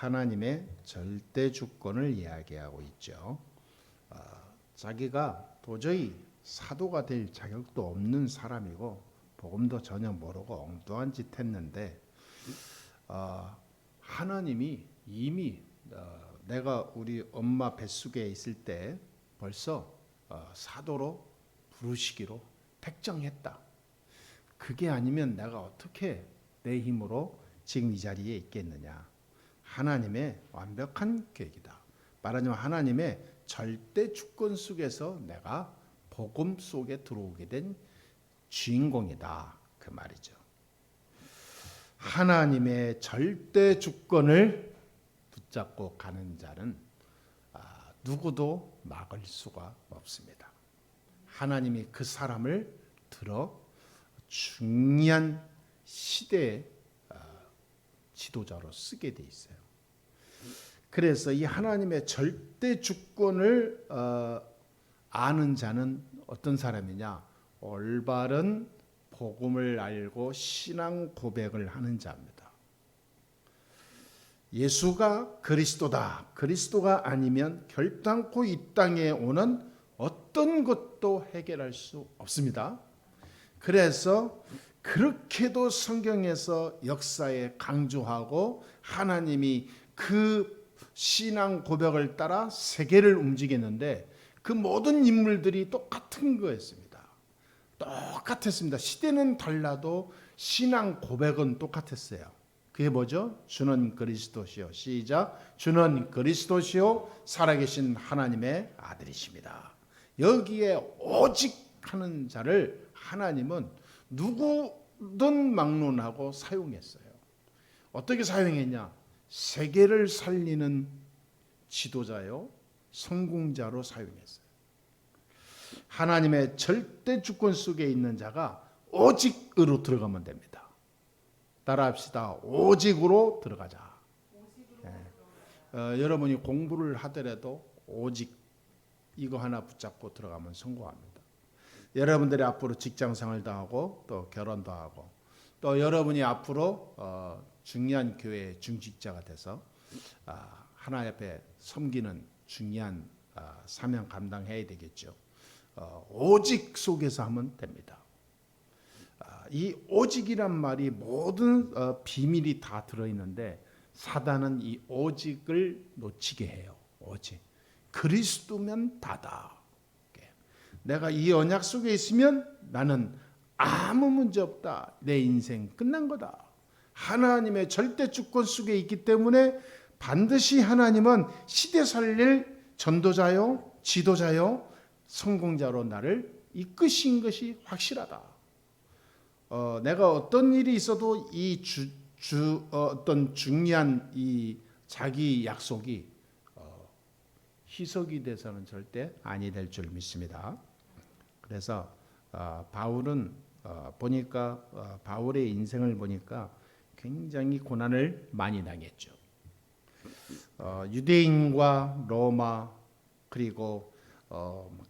하나님의 절대 주권을 이야기하고 있죠. 자기가 도저히 사도가 될 자격도 없는 사람이고 복음도 전혀 모르고 엉뚱한 짓 했는데 하나님이 이미 내가 우리 엄마 뱃속에 있을 때 벌써 사도로 부르시기로 택정했다. 그게 아니면 내가 어떻게 내 힘으로 지금 이 자리에 있겠느냐. 하나님의 완벽한 계획이다. 말하자면 하나님의 절대 주권 속에서 내가 복음 속에 들어오게 된 주인공이다. 그 말이죠. 하나님의 절대 주권을 붙잡고 가는 자는 누구도 막을 수가 없습니다. 하나님이 그 사람을 들어 중요한 시대의 지도자로 쓰게 돼 있어요. 그래서 이 하나님의 절대 주권을 아는 자는 어떤 사람이냐? 올바른 복음을 알고 신앙 고백을 하는 자입니다. 예수가 그리스도다. 그리스도가 아니면 결단코 이 땅에 오는 어떤 것도 해결할 수 없습니다. 그래서 그렇게도 성경에서 역사에 강조하고 하나님이 그 신앙 고백을 따라 세계를 움직였는데 그 모든 인물들이 똑같은 거였습니다. 똑같았습니다. 시대는 달라도 신앙 고백은 똑같았어요. 그게 뭐죠? 주는 그리스도시요. 시작. 주는 그리스도시요 살아계신 하나님의 아들이십니다. 여기에 오직 하는 자를 하나님은 누구든 막론하고 사용했어요. 어떻게 사용했냐? 세계를 살리는 지도자요, 성공자로 사용했어요. 하나님의 절대 주권 속에 있는 자가 오직으로 들어가면 됩니다. 따라합시다. 오직으로 들어가자. 여러분이 공부를 하더라도 오직 이거 하나 붙잡고 들어가면 성공합니다. 여러분들이 앞으로 직장생활도 하고 또 결혼도 하고 또 여러분이 앞으로 중요한 교회의 중직자가 돼서 하나님 앞에 섬기는 중요한 사명 감당해야 되겠죠. 오직 속에서 하면 됩니다. 이 오직이란 말이 모든 비밀이 다 들어있는데 사단은 이 오직을 놓치게 해요. 오직. 그리스도면 다다. 내가 이 언약 속에 있으면 나는 아무 문제 없다. 내 인생 끝난 거다. 하나님의 절대 주권 속에 있기 때문에 반드시 하나님은 시대 살릴 전도자요, 지도자요, 성공자로 나를 이끄신 것이 확실하다. 내가 어떤 일이 있어도 이 어떤 중요한 이 자기 약속이 희석이 돼서는 절대 아니 될 줄 믿습니다. 그래서 바울은 보니까 바울의 인생을 보니까 굉장히 고난을 많이 당했죠. 유대인과 로마 그리고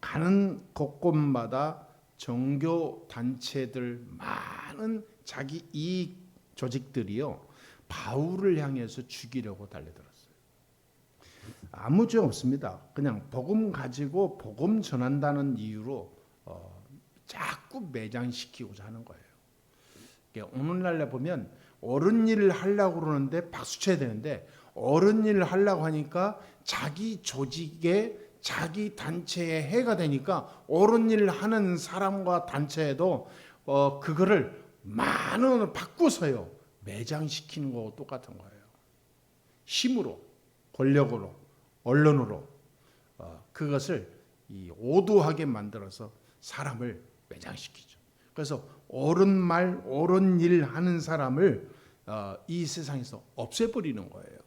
가는 곳곳마다 종교 단체들 많은 자기 이익 조직들이요 바울을 향해서 죽이려고 달려들었어요. 아무 죄 없습니다. 그냥 복음 가지고 복음 전한다는 이유로 자꾸 매장시키고자 하는 거예요. 오늘날에 보면 옳은 일을 하려고 그러는데 박수 쳐야 되는데 옳은 일을 하려고 하니까 자기 조직에 자기 단체에 해가 되니까 옳은 일을 하는 사람과 단체에도 그거를 많은 바꾸서요 매장시키는 거하고 똑같은 거예요. 힘으로, 권력으로, 언론으로 그것을 오도하게 만들어서 사람을 매장시키죠. 그래서 옳은 말, 옳은 일 하는 사람을 이 세상에서 없애버리는 거예요.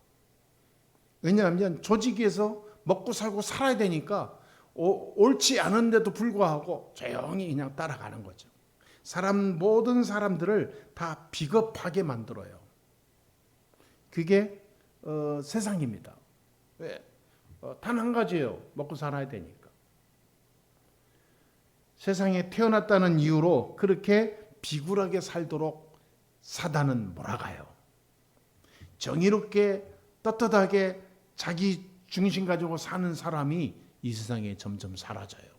왜냐하면 조직에서 먹고 살고 살아야 되니까 옳지 않은데도 불구하고 조용히 그냥 따라가는 거죠. 모든 사람들을 다 비겁하게 만들어요. 그게 세상입니다. 왜? 단 한 가지예요. 먹고 살아야 되니까. 세상에 태어났다는 이유로 그렇게 비굴하게 살도록 사단은 몰아가요. 정의롭게 떳떳하게 자기 중심 가지고 사는 사람이 이 세상에 점점 사라져요.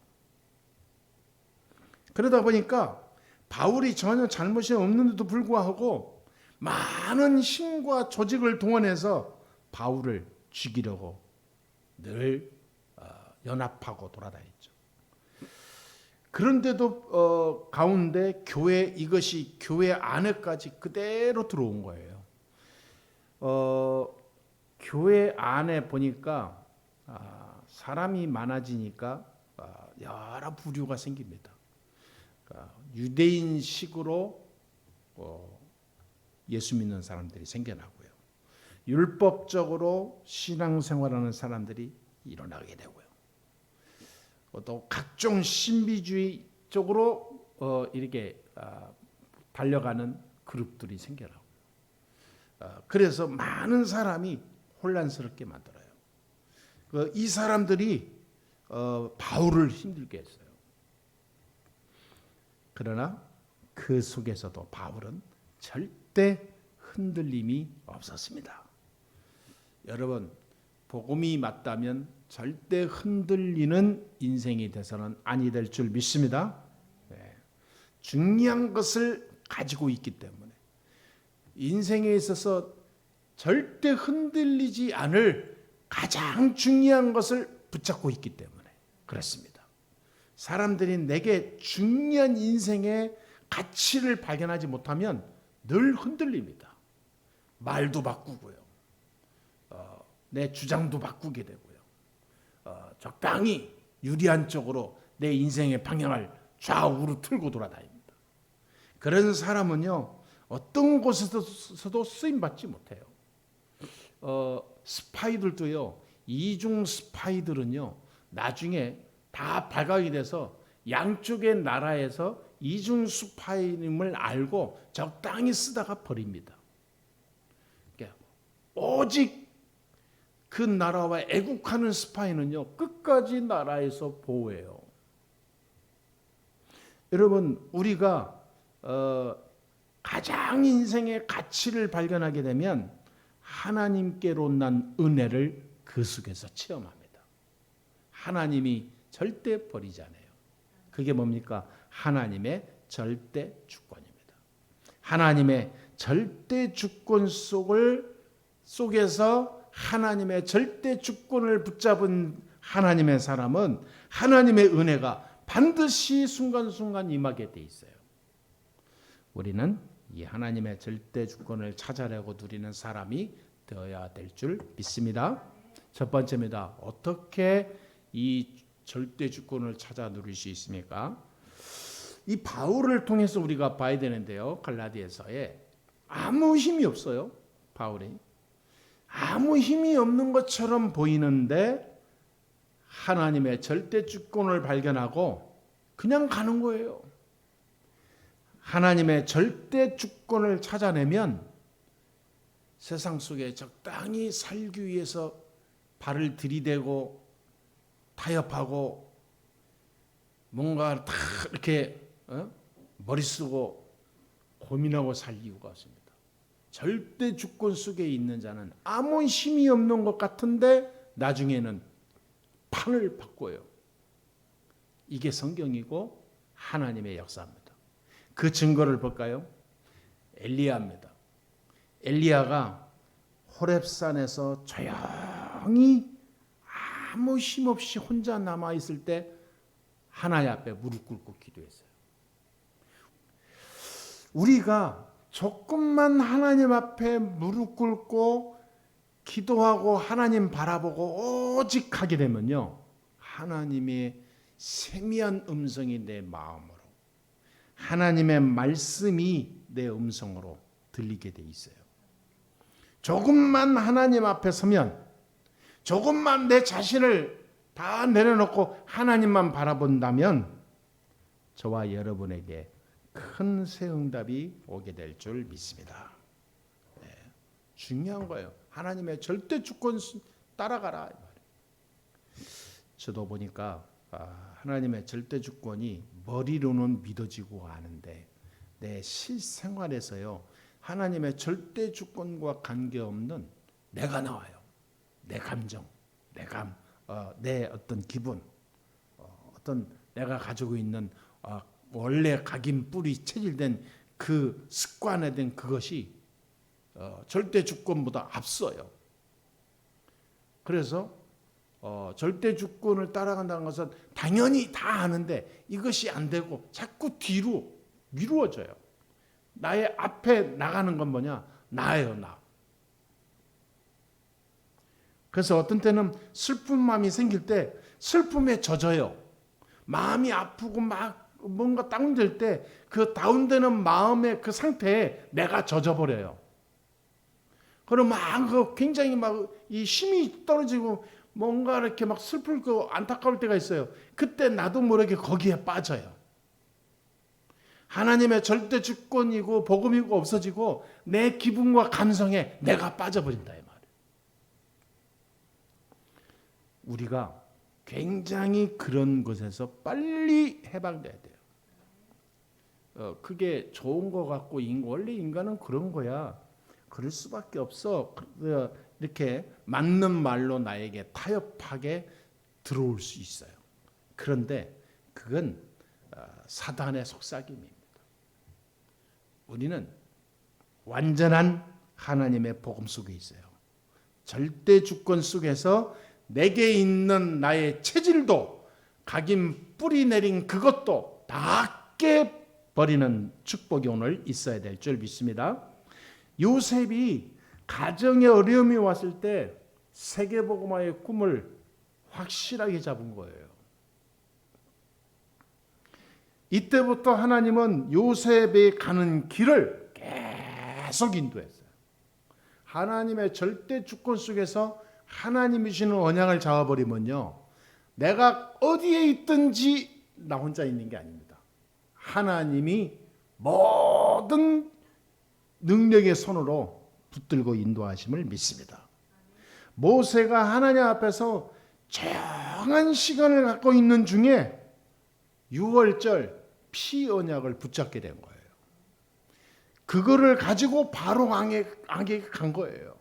그러다 보니까 바울이 전혀 잘못이 없는데도 불구하고 많은 힘과 조직을 동원해서 바울을 죽이려고 늘 연합하고 돌아다녔죠. 그런데도 가운데 이것이 교회 안에까지 그대로 들어온 거예요. 교회 안에 보니까 사람이 많아지니까 여러 부류가 생깁니다. 유대인식으로 예수 믿는 사람들이 생겨나고요. 율법적으로 신앙생활하는 사람들이 일어나게 되고요. 또 각종 신비주의 쪽으로 이렇게 달려가는 그룹들이 생겨나고, 그래서 많은 사람이 혼란스럽게 만들어요. 이 사람들이 바울을 힘들게 했어요. 그러나 그 속에서도 바울은 절대 흔들림이 없었습니다. 여러분, 복음이 맞다면 절대 흔들리는 인생이 돼서는 아니 될 줄 믿습니다. 중요한 것을 가지고 있기 때문에 인생에 있어서 절대 흔들리지 않을 가장 중요한 것을 붙잡고 있기 때문에 그렇습니다. 사람들이 내게 중요한 인생의 가치를 발견하지 못하면 늘 흔들립니다. 말도 바꾸고요. 내 주장도 바꾸게 되고요. 적당히 유리한 쪽으로 내 인생의 방향을 좌우로 틀고 돌아다닙니다. 그런 사람은요, 어떤 곳에서도 쓰임받지 못해요. 스파이들도요, 이중 스파이들은요, 나중에 다 발각이 돼서 양쪽의 나라에서 이중 스파이임을 알고 적당히 쓰다가 버립니다. 그러니까 오직 그 나라와 애국하는 스파이는요, 끝까지 나라에서 보호해요. 여러분, 우리가 가장 인생의 가치를 발견하게 되면 하나님께로 난 은혜를 그 속에서 체험합니다. 하나님이 절대 버리지 않아요. 그게 뭡니까? 하나님의 절대 주권입니다. 하나님의 절대 주권 속에서 하나님의 절대 주권을 붙잡은 하나님의 사람은 하나님의 은혜가 반드시 순간순간 임하게 돼 있어요. 우리는 이 하나님의 절대 주권을 찾아내고 누리는 사람이 되어야 될 줄 믿습니다. 첫 번째입니다. 어떻게 이 절대 주권을 찾아 누릴 수 있습니까? 이 바울을 통해서 우리가 봐야 되는데요. 갈라디아서에 아무 힘이 없어요. 바울이 아무 힘이 없는 것처럼 보이는데 하나님의 절대 주권을 발견하고 그냥 가는 거예요. 하나님의 절대 주권을 찾아내면 세상 속에 적당히 살기 위해서 발을 들이대고 타협하고 뭔가 다 이렇게 머리 쓰고 고민하고 살 이유가 없습니다. 절대 주권 속에 있는 자는 아무 힘이 없는 것 같은데 나중에는 판을 바꿔요. 이게 성경이고 하나님의 역사입니다. 그 증거를 볼까요? 엘리야입니다. 엘리야가 호렙산에서 조용히 아무 힘 없이 혼자 남아 있을 때 하나님 앞에 무릎 꿇고 기도했어요. 우리가 조금만 하나님 앞에 무릎 꿇고 기도하고 하나님 바라보고 오직 하게 되면요, 하나님의 세미한 음성이 내 마음으로, 하나님의 말씀이 내 음성으로 들리게 돼 있어요. 조금만 하나님 앞에 서면, 조금만 내 자신을 다 내려놓고 하나님만 바라본다면 저와 여러분에게 큰 새 응답이 오게 될 줄 믿습니다. 네, 중요한 거예요. 하나님의 절대 주권 따라가라. 저도 보니까 하나님의 절대 주권이 머리로는 믿어지고 아는데 내 실생활에서요, 하나님의 절대 주권과 관계없는 내가 나와요. 내 감정, 내 어떤 기분, 어떤 내가 가지고 있는 원래 각인 뿌리 체질된 그 습관에 대한 그것이 절대 주권보다 앞서요. 그래서 절대 주권을 따라간다는 것은 당연히 다 아는데 이것이 안 되고 자꾸 뒤로 미루어져요. 나의 앞에 나가는 건 뭐냐? 나예요, 나. 그래서 어떤 때는 슬픈 마음이 생길 때 슬픔에 젖어요. 마음이 아프고 막 뭔가 다운될 때 그 다운되는 마음의 그 상태에 내가 젖어버려요. 그럼 막 굉장히 막 이 힘이 떨어지고 뭔가 이렇게 막 슬프고 안타까울 때가 있어요. 그때 나도 모르게 거기에 빠져요. 하나님의 절대 주권이고 복음이고 없어지고 내 기분과 감성에 내가 빠져버린다 이 말이에요. 우리가 굉장히 그런 것에서 빨리 해방돼야 돼요. 그게 좋은 것 같고 원래 인간은 그런 거야. 그럴 수밖에 없어. 이렇게 맞는 말로 나에게 타협하게 들어올 수 있어요. 그런데 그건 사단의 속삭임입니다. 우리는 완전한 하나님의 복음 속에 있어요. 절대 주권 속에서 내게 있는 나의 체질도 각인 뿌리 내린 그것도 다 깨버리는 축복이 오늘 있어야 될 줄 믿습니다. 요셉이 가정에 어려움이 왔을 때 세계복음화의 꿈을 확실하게 잡은 거예요. 이때부터 하나님은 요셉이 가는 길을 계속 인도했어요. 하나님의 절대 주권 속에서 하나님이 주시는 언약을 잡아버리면요, 내가 어디에 있든지 나 혼자 있는 게 아닙니다. 하나님이 모든 능력의 손으로 붙들고 인도하심을 믿습니다. 모세가 하나님 앞에서 조용한 시간을 갖고 있는 중에 6월절 피 언약을 붙잡게 된 거예요. 그거를 가지고 바로 왕에게 간 거예요.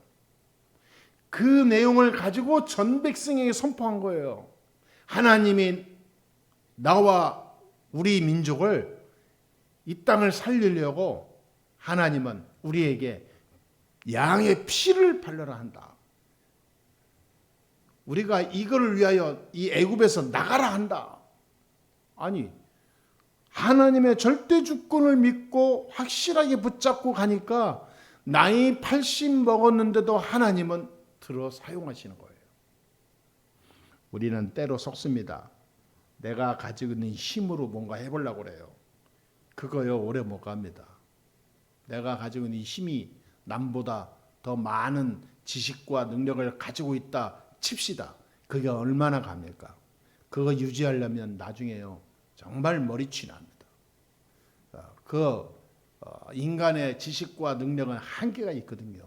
그 내용을 가지고 전 백성에게 선포한 거예요. 하나님이 나와 우리 민족을 이 땅을 살리려고 하나님은 우리에게 양의 피를 발려라 한다. 우리가 이거를 위하여 이 애굽에서 나가라 한다. 아니, 하나님의 절대 주권을 믿고 확실하게 붙잡고 가니까 나이 80 먹었는데도 하나님은 들어 사용하시는 거예요. 우리는 때로 속습니다. 내가 가지고 있는 힘으로 뭔가 해보려고 그래요. 그거요 오래 못 갑니다. 내가 가지고 있는 힘이 남보다 더 많은 지식과 능력을 가지고 있다 칩시다. 그게 얼마나 갑니까? 그거 유지하려면 나중에요 정말 머리치 납니다. 인간의 지식과 능력은 한계가 있거든요.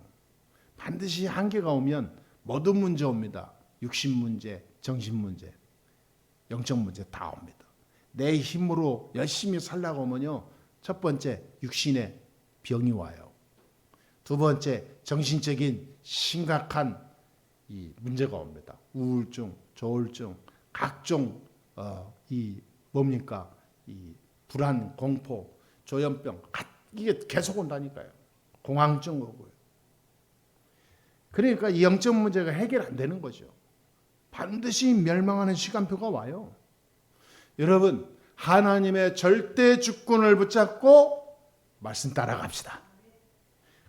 반드시 한계가 오면 모든 문제 옵니다. 육신 문제, 정신 문제, 영적 문제 다 옵니다. 내 힘으로 열심히 살려고 하면요, 첫 번째 육신의 병이 와요. 두 번째 정신적인 심각한 이 문제가 옵니다. 우울증, 조울증, 각종 이 뭡니까? 이 불안, 공포, 조현병 이게 계속 온다니까요. 공황증 오고요. 그러니까 이 영적 문제가 해결 안 되는 거죠. 반드시 멸망하는 시간표가 와요. 여러분, 하나님의 절대 주권을 붙잡고 말씀 따라갑시다.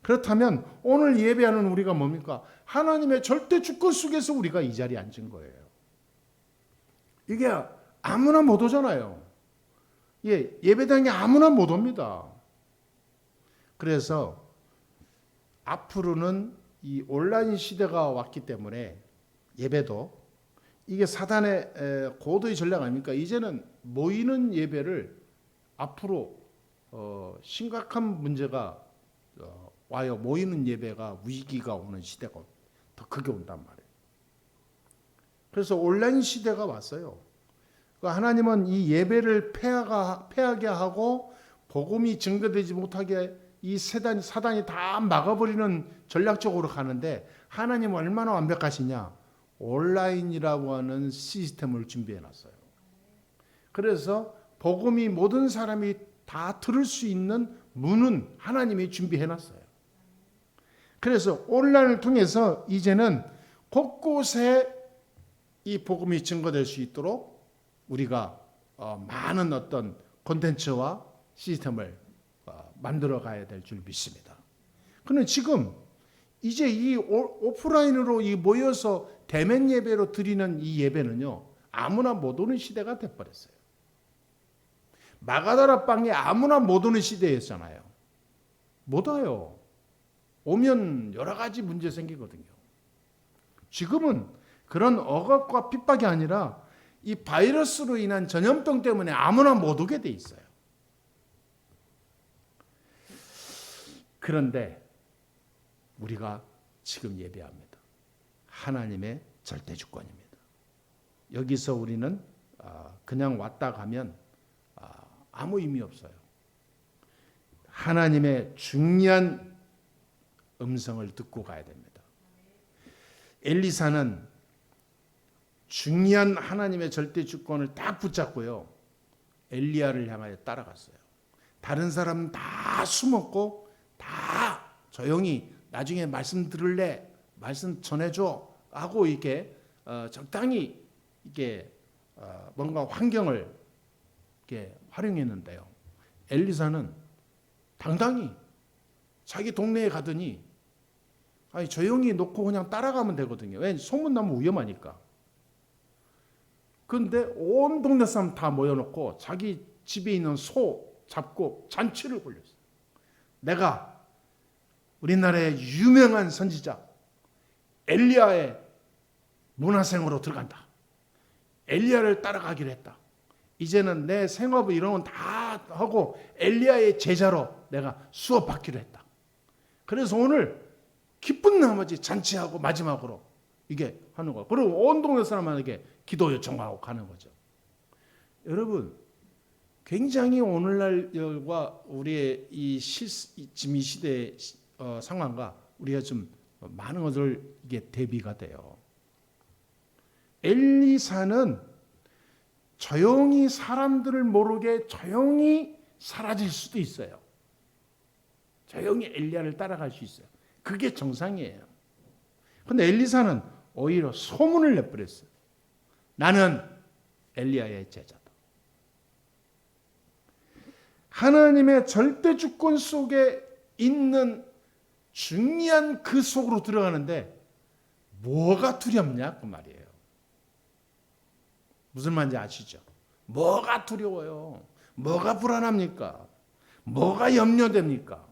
그렇다면 오늘 예배하는 우리가 뭡니까? 하나님의 절대 주권 속에서 우리가 이 자리에 앉은 거예요. 이게 아무나 못 오잖아요. 예배당에 아무나 못 옵니다. 그래서 앞으로는 이 온라인 시대가 왔기 때문에 예배도 이게 사단의 고도의 전략 아닙니까? 이제는 모이는 예배를 앞으로 심각한 문제가 와요. 모이는 예배가 위기가 오는 시대가 더 크게 온단 말이에요. 그래서 온라인 시대가 왔어요. 하나님은 이 예배를 폐하게 하고 복음이 증거되지 못하게 이 사단이 다 막아버리는 전략적으로 가는데 하나님은 얼마나 완벽하시냐? 온라인이라고 하는 시스템을 준비해 놨어요. 그래서 복음이 모든 사람이 다 들을 수 있는 문은 하나님이 준비해 놨어요. 그래서 온라인을 통해서 이제는 곳곳에 이 복음이 증거될 수 있도록 우리가 많은 어떤 콘텐츠와 시스템을 만들어 가야 될 줄 믿습니다. 그런데 지금 이제 이 오프라인으로 모여서 대면 예배로 드리는 이 예배는요, 아무나 못 오는 시대가 돼버렸어요. 마가다라 빵에 아무나 못 오는 시대였잖아요. 못 와요. 오면 여러 가지 문제 생기거든요. 지금은 그런 억압과 핍박이 아니라 이 바이러스로 인한 전염병 때문에 아무나 못 오게 돼 있어요. 그런데 우리가 지금 예배합니다. 하나님의 절대 주권입니다. 여기서 우리는 그냥 왔다 가면 아무 의미 없어요. 하나님의 중요한 음성을 듣고 가야 됩니다. 엘리사는 중요한 하나님의 절대 주권을 딱 붙잡고요, 엘리야를 향하여 따라갔어요. 다른 사람은 다 숨었고 다 조용히 나중에 말씀 들을래, 말씀 전해줘 하고 이렇게 적당히 이게 뭔가 환경을 이렇게 활용했는데요, 엘리사는 당당히 자기 동네에 가더니 조용히 놓고 그냥 따라가면 되거든요. 왜? 소문나면 위험하니까. 그런데 온 동네 사람 다 모여놓고 자기 집에 있는 소 잡고 잔치를 벌였어요. 내가 우리나라의 유명한 선지자 엘리야의 문화생으로 들어간다. 엘리야를 따라가기로 했다. 이제는 내 생업을 이런 건 다 하고 엘리야의 제자로 내가 수업받기로 했다. 그래서 오늘 기쁜 나머지 잔치하고 마지막으로 이게 하는 거예요. 그리고 온 동네 사람에게 기도 요청하고 가는 거죠. 여러분, 굉장히 오늘날과 우리의 지금 이 시대의 상황과 우리가 좀 많은 것을 이게 대비가 돼요. 엘리사는 조용히 사람들을 모르게 조용히 사라질 수도 있어요. 조용히 엘리야를 따라갈 수 있어요. 그게 정상이에요. 그런데 엘리사는 오히려 소문을 내버렸어요. 나는 엘리야의 제자다. 하나님의 절대 주권 속에 있는 중요한 그 속으로 들어가는데 뭐가 두렵냐 그 말이에요. 무슨 말인지 아시죠? 뭐가 두려워요? 뭐가 불안합니까? 뭐가 염려됩니까?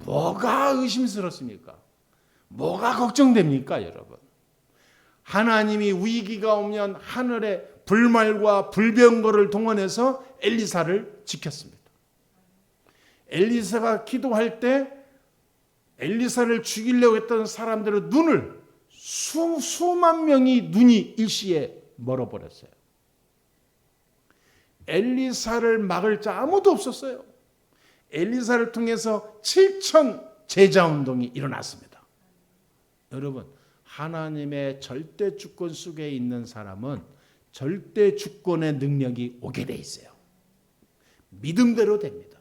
뭐가 의심스럽습니까? 뭐가 걱정됩니까, 여러분? 하나님이 위기가 오면 하늘의 불말과 불병거를 동원해서 엘리사를 지켰습니다. 엘리사가 기도할 때 엘리사를 죽이려고 했던 사람들의 눈을 수만 명이 눈이 일시에 멀어버렸어요. 엘리사를 막을 자 아무도 없었어요. 엘리사를 통해서 7천 제자운동이 일어났습니다. 여러분, 하나님의 절대 주권 속에 있는 사람은 절대 주권의 능력이 오게 돼 있어요. 믿음대로 됩니다.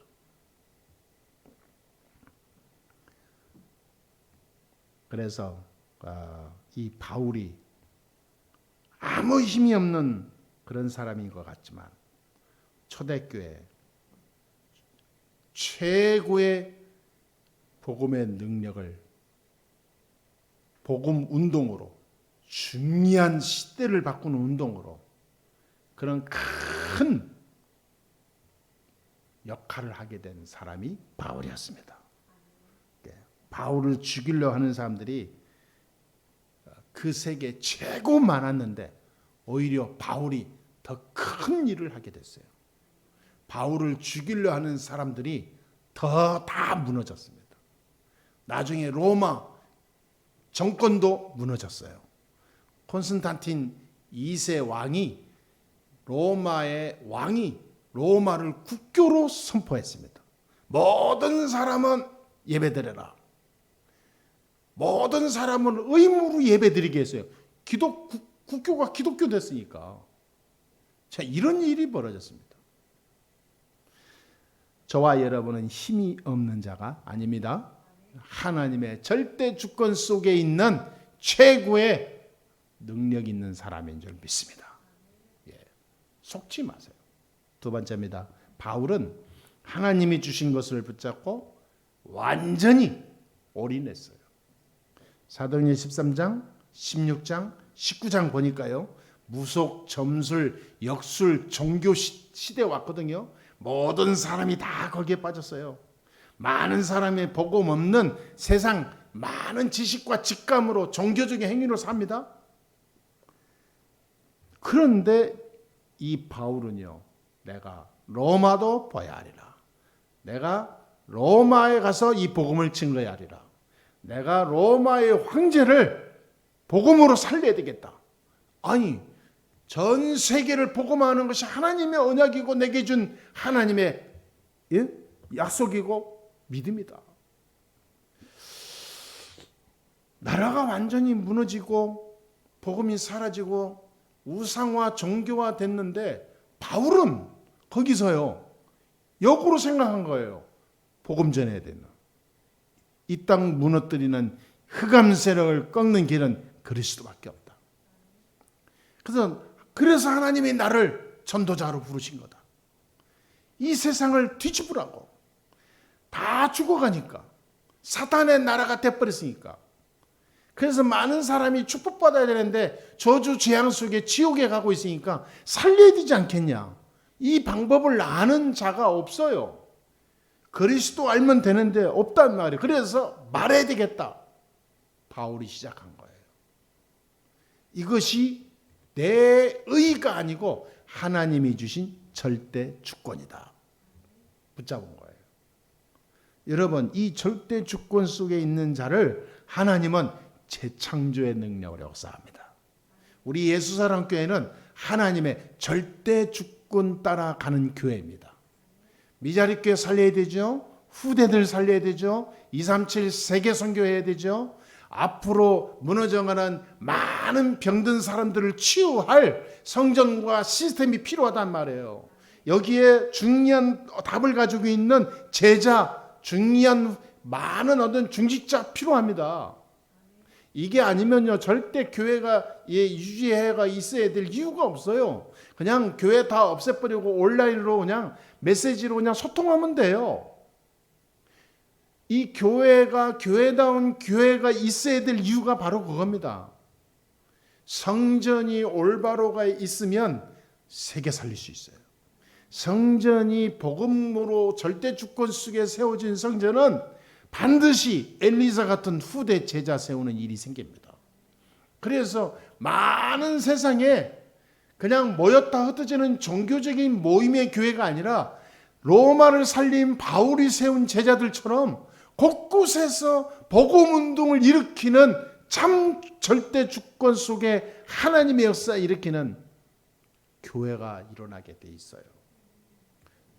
그래서 이 바울이 아무 힘이 없는 그런 사람인 것 같지만 초대교회 최고의 복음의 능력을 복음 운동으로, 중요한 시대를 바꾸는 운동으로 그런 큰 역할을 하게 된 사람이 바울이었습니다. 바울을 죽이려 하는 사람들이 그 세계에 최고 많았는데 오히려 바울이 더 큰 일을 하게 됐어요. 바울을 죽이려 하는 사람들이 더 다 무너졌습니다. 나중에 로마 정권도 무너졌어요. 콘스탄틴 2세 왕이 로마의 왕이 로마를 국교로 선포했습니다. 모든 사람은 예배드려라. 모든 사람은 의무로 예배드리게 했어요. 국교가 기독교 됐으니까. 자, 이런 일이 벌어졌습니다. 저와 여러분은 힘이 없는 자가 아닙니다. 하나님의 절대 주권 속에 있는 최고의 능력 있는 사람인 줄 믿습니다. 예, 속지 마세요. 두 번째입니다. 바울은 하나님이 주신 것을 붙잡고 완전히 올인했어요. 사도행전 13장, 16장, 19장 보니까요. 무속, 점술, 역술, 종교 시대 왔거든요. 모든 사람이 다 거기에 빠졌어요. 많은 사람의 복음 없는 세상 많은 지식과 직감으로 종교적인 행위로 삽니다. 그런데 이 바울은요. 내가 로마도 봐야 하리라. 내가 로마에 가서 이 복음을 증거해야 하리라. 내가 로마의 황제를 복음으로 살려야 되겠다. 아니, 전 세계를 복음하는 것이 하나님의 언약이고 내게 준 하나님의 약속이고 믿음이다. 나라가 완전히 무너지고 복음이 사라지고 우상화 종교화 됐는데 바울은 거기서요 역으로 생각한 거예요. 복음 전해야 된다. 이 땅 무너뜨리는 흑암 세력을 꺾는 길은 그리스도밖에 없다. 그래서 하나님이 나를 전도자로 부르신 거다. 이 세상을 뒤집으라고. 다 죽어가니까. 사탄의 나라가 돼버렸으니까. 그래서 많은 사람이 축복받아야 되는데 저주 재앙 속에 지옥에 가고 있으니까 살려야 되지 않겠냐. 이 방법을 아는 자가 없어요. 그리스도 알면 되는데 없단 말이에요. 그래서 말해야 되겠다. 바울이 시작한 거예요. 이것이 내 의가 아니고 하나님이 주신 절대 주권이다. 붙잡은 거예요. 여러분, 이 절대 주권 속에 있는 자를 하나님은 재창조의 능력으로 역사합니다. 우리 예수사랑교회는 하나님의 절대 주권 따라가는 교회입니다. 미자립교회 살려야 되죠. 후대들 살려야 되죠. 237 세계 선교해야 되죠. 앞으로 무너져가는 많은 병든 사람들을 치유할 성전과 시스템이 필요하단 말이에요. 여기에 중요한 답을 가지고 있는 제자, 중요한 많은 어떤 중직자 필요합니다. 이게 아니면요 절대 교회가 유지해가 있어야 될 이유가 없어요. 그냥 교회 다 없애버리고 온라인으로 그냥 메시지로 그냥 소통하면 돼요. 이 교회가 교회다운 교회가 있어야 될 이유가 바로 그겁니다. 성전이 올바로가 있으면 세계 살릴 수 있어요. 성전이 복음으로 절대 주권 속에 세워진 성전은 반드시 엘리사 같은 후대 제자 세우는 일이 생깁니다. 그래서 많은 세상에 그냥 모였다 흩어지는 종교적인 모임의 교회가 아니라 로마를 살린 바울이 세운 제자들처럼 곳곳에서 복음운동을 일으키는 참 절대 주권 속에 하나님의 역사 일으키는 교회가 일어나게 돼 있어요.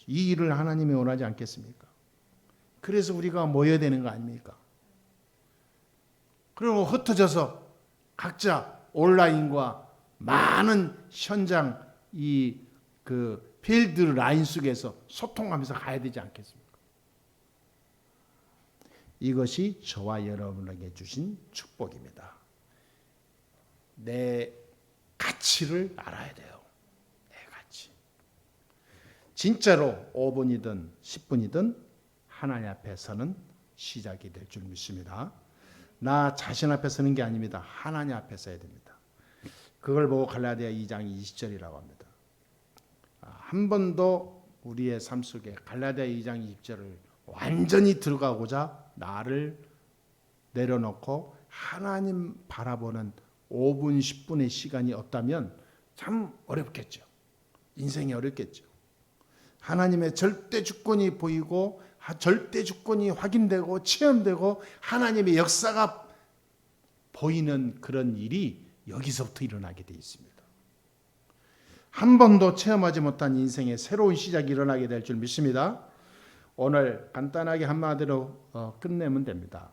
이 일을 하나님이 원하지 않겠습니까? 그래서 우리가 모여야 되는 거 아닙니까? 그리고 흩어져서 각자 온라인과 많은 현장 필드 라인 속에서 소통하면서 가야 되지 않겠습니까? 이것이 저와 여러분에게 주신 축복입니다. 내 가치를 알아야 돼요. 내 가치. 진짜로 5분이든 10분이든 하나님 앞에 서는 시작이 될 줄 믿습니다. 나 자신 앞에 서는 게 아닙니다. 하나님 앞에 서야 됩니다. 그걸 보고 갈라디아 2장 20절이라고 합니다. 한 번도 우리의 삶 속에 갈라디아 2장 20절을 완전히 들어가고자 나를 내려놓고 하나님 바라보는 5분 10분의 시간이 없다면 참 어렵겠죠. 인생이 어렵겠죠. 하나님의 절대 주권이 보이고 절대 주권이 확인되고 체험되고 하나님의 역사가 보이는 그런 일이 여기서부터 일어나게 되어 있습니다. 한 번도 체험하지 못한 인생의 새로운 시작이 일어나게 될 줄 믿습니다. 오늘 간단하게 한마디로 끝내면 됩니다.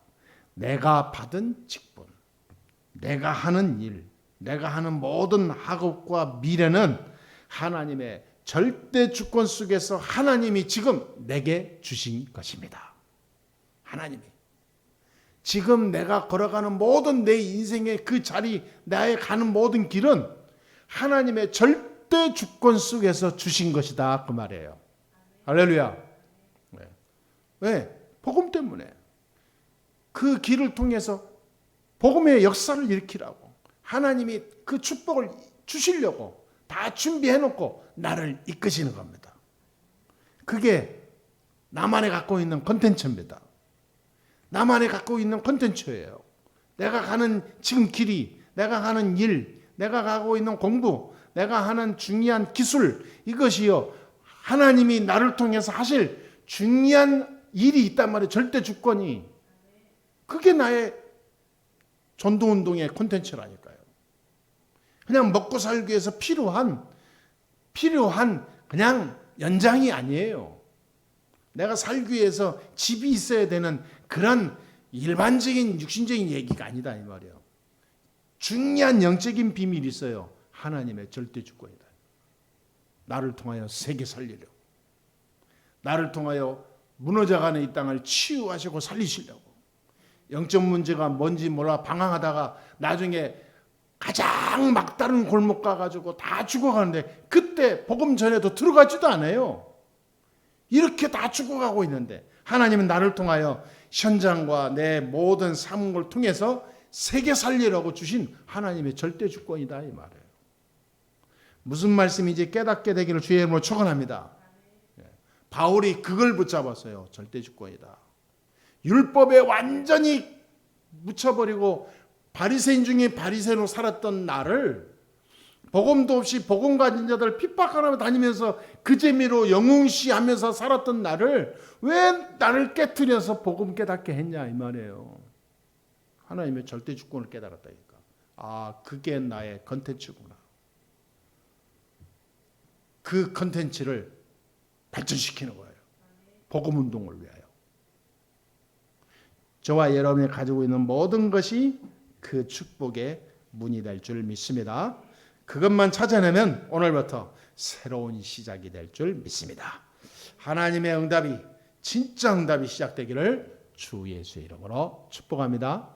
내가 받은 직분, 내가 하는 일, 내가 하는 모든 학업과 미래는 하나님의 절대 주권 속에서 하나님이 지금 내게 주신 것입니다. 하나님이 지금 내가 걸어가는 모든 내 인생의 그 자리, 나의 가는 모든 길은 하나님의 절대 주권 속에서 주신 것이다, 그 말이에요. 할렐루야. 왜? 복음 때문에. 그 길을 통해서 복음의 역사를 일으키라고 하나님이 그 축복을 주시려고 다 준비해놓고 나를 이끄시는 겁니다. 그게 나만이 갖고 있는 콘텐츠입니다. 나만이 갖고 있는 콘텐츠예요. 내가 가는 지금 길이, 내가 가는 일, 내가 가고 있는 공부, 내가 하는 중요한 기술, 이것이요 하나님이 나를 통해서 하실 중요한 일이 있단 말이에요. 절대 주권이. 그게 나의 전도운동의 콘텐츠라니까요. 그냥 먹고 살기 위해서 필요한 그냥 연장이 아니에요. 내가 살기 위해서 집이 있어야 되는 그런 일반적인 육신적인 얘기가 아니다, 이 말이에요. 중요한 영적인 비밀이 있어요. 하나님의 절대 주권이다. 나를 통하여 세계 살리려고, 나를 통하여 무너져가는 이 땅을 치유하시고 살리시려고. 영적 문제가 뭔지 몰라 방황하다가 나중에 가장 막다른 골목 가가지고 다 죽어가는데 그때 복음 전에도 들어가지도 않아요. 이렇게 다 죽어가고 있는데 하나님은 나를 통하여 현장과 내 모든 삶을 통해서 세계 살리라고 주신 하나님의 절대 주권이다, 이 말이에요. 무슨 말씀인지 깨닫게 되기를 주의 이름으로 축원합니다. 바울이 그걸 붙잡았어요. 절대 주권이다. 율법에 완전히 묻혀버리고 바리새인 중에 바리새인으로 살았던 나를 복음도 없이 복음 가진 자들 핍박하며 다니면서 그 재미로 영웅시하면서 살았던 나를 왜 나를 깨트려서 복음 깨닫게 했냐, 이 말이에요. 하나님의 절대 주권을 깨달았다니까. 아, 그게 나의 컨텐츠구나. 그 컨텐츠를 발전시키는 거예요. 복음 운동을 위하여. 저와 여러분이 가지고 있는 모든 것이 그 축복의 문이 될 줄 믿습니다. 그것만 찾아내면 오늘부터 새로운 시작이 될 줄 믿습니다. 하나님의 응답이, 진짜 응답이 시작되기를 주 예수의 이름으로 축복합니다.